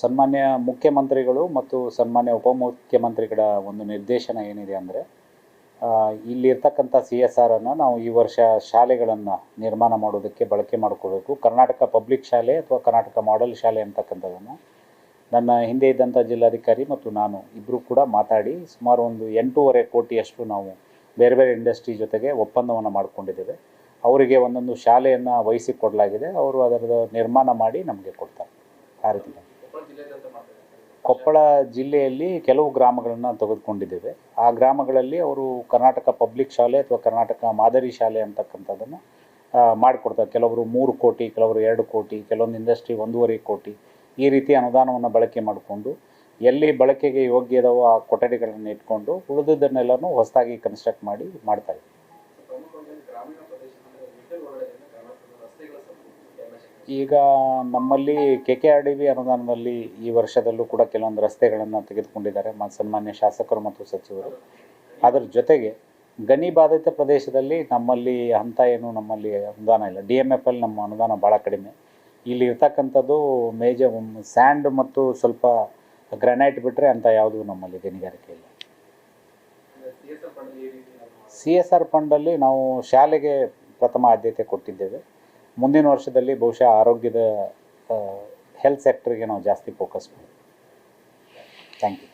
ಸನ್ಮಾನ್ಯ ಮುಖ್ಯಮಂತ್ರಿಗಳು ಮತ್ತು ಸನ್ಮಾನ್ಯ ಉಪಮುಖ್ಯಮಂತ್ರಿಗಳ ಒಂದು ನಿರ್ದೇಶನ ಏನಿದೆ ಅಂದರೆ, ಇಲ್ಲಿರ್ತಕ್ಕಂಥ CSR ಅನ್ನು ನಾವು ಈ ವರ್ಷ ಶಾಲೆಗಳನ್ನು ನಿರ್ಮಾಣ ಮಾಡೋದಕ್ಕೆ ಬಳಕೆ ಮಾಡ್ಕೋಬೇಕು. ಕರ್ನಾಟಕ ಪಬ್ಲಿಕ್ ಶಾಲೆ ಅಥವಾ ಕರ್ನಾಟಕ ಮಾಡೆಲ್ ಶಾಲೆ ಅಂತಕ್ಕಂಥದ್ದನ್ನು ನನ್ನ ಹಿಂದೆ ಇದ್ದಂಥ ಜಿಲ್ಲಾಧಿಕಾರಿ ಮತ್ತು ನಾನು ಇಬ್ಬರು ಕೂಡ ಮಾತಾಡಿ ಸುಮಾರು ಒಂದು 8.5 ಕೋಟಿಯಷ್ಟು ನಾವು ಬೇರೆ ಬೇರೆ ಇಂಡಸ್ಟ್ರಿ ಜೊತೆಗೆ ಒಪ್ಪಂದವನ್ನು ಮಾಡಿಕೊಂಡಿದ್ದೇವೆ. ಅವರಿಗೆ ಒಂದೊಂದು ಶಾಲೆಯನ್ನು ವಹಿಸಿಕೊಡಲಾಗಿದೆ. ಅವರು ಅದರ ನಿರ್ಮಾಣ ಮಾಡಿ ನಮಗೆ ಕೊಡ್ತಾರೆ. ಆ ರೀತಿ ಕೊಪ್ಪಳ ಜಿಲ್ಲೆಯಲ್ಲಿ ಕೆಲವು ಗ್ರಾಮಗಳನ್ನು ತೆಗೆದುಕೊಂಡಿದ್ದೇವೆ. ಆ ಗ್ರಾಮಗಳಲ್ಲಿ ಅವರು ಕರ್ನಾಟಕ ಪಬ್ಲಿಕ್ ಶಾಲೆ ಅಥವಾ ಕರ್ನಾಟಕ ಮಾದರಿ ಶಾಲೆ ಅಂತಕ್ಕಂಥದ್ದನ್ನು ಮಾಡಿಕೊಡ್ತಾರೆ. ಕೆಲವರು 3 ಕೋಟಿ, ಕೆಲವರು 2 ಕೋಟಿ, ಕೆಲವೊಂದು ಇಂಡಸ್ಟ್ರಿ 1.5 ಕೋಟಿ, ಈ ರೀತಿ ಅನುದಾನವನ್ನು ಬಳಕೆ ಮಾಡಿಕೊಂಡು ಎಲ್ಲಿ ಬಳಕೆಗೆ ಯೋಗ್ಯ ಇದಾವೋ ಆ ಕೊಠಡಿಗಳನ್ನು ಇಟ್ಕೊಂಡು ಉಳಿದಿದ್ದನ್ನೆಲ್ಲನೂ ಹೊಸದಾಗಿ ಕನ್ಸ್ಟ್ರಕ್ಟ್ ಮಾಡಿ ಮಾಡ್ತಾರೆ. ಈಗ ನಮ್ಮಲ್ಲಿ KKRDB ಅನುದಾನದಲ್ಲಿ ಈ ವರ್ಷದಲ್ಲೂ ಕೂಡ ಕೆಲವೊಂದು ರಸ್ತೆಗಳನ್ನು ತೆಗೆದುಕೊಂಡಿದ್ದಾರೆ ಸನ್ಮಾನ್ಯ ಶಾಸಕರು ಮತ್ತು ಸಚಿವರು. ಅದರ ಜೊತೆಗೆ ಗಣಿ ಬಾಧಿತ ಪ್ರದೇಶದಲ್ಲಿ ನಮ್ಮಲ್ಲಿ ನಮ್ಮಲ್ಲಿ ಅನುದಾನ ಇಲ್ಲ. DMFL ನಮ್ಮ ಅನುದಾನ ಭಾಳ ಕಡಿಮೆ. ಇಲ್ಲಿ ಇರ್ತಕ್ಕಂಥದ್ದು ಸ್ಯಾಂಡ್ ಮತ್ತು ಸ್ವಲ್ಪ ಗ್ರಾನೈಟ್ ಬಿಟ್ಟರೆ ಅಂತ ಯಾವುದೂ ನಮ್ಮಲ್ಲಿ ಗಣಿಗಾರಿಕೆ ಇಲ್ಲ. CSR ಫಂಡಲ್ಲಿ ನಾವು ಶಾಲೆಗೆ ಪ್ರಥಮ ಆದ್ಯತೆ ಕೊಟ್ಟಿದ್ದೇವೆ. ಮುಂದಿನ ವರ್ಷದಲ್ಲಿ ಬಹುಶಃ ಆರೋಗ್ಯದ ಹೆಲ್ತ್ ಸೆಕ್ಟರ್ಗೆ ನಾವು ಜಾಸ್ತಿ ಫೋಕಸ್ ಮಾಡ್ತೀವಿ. Thank you.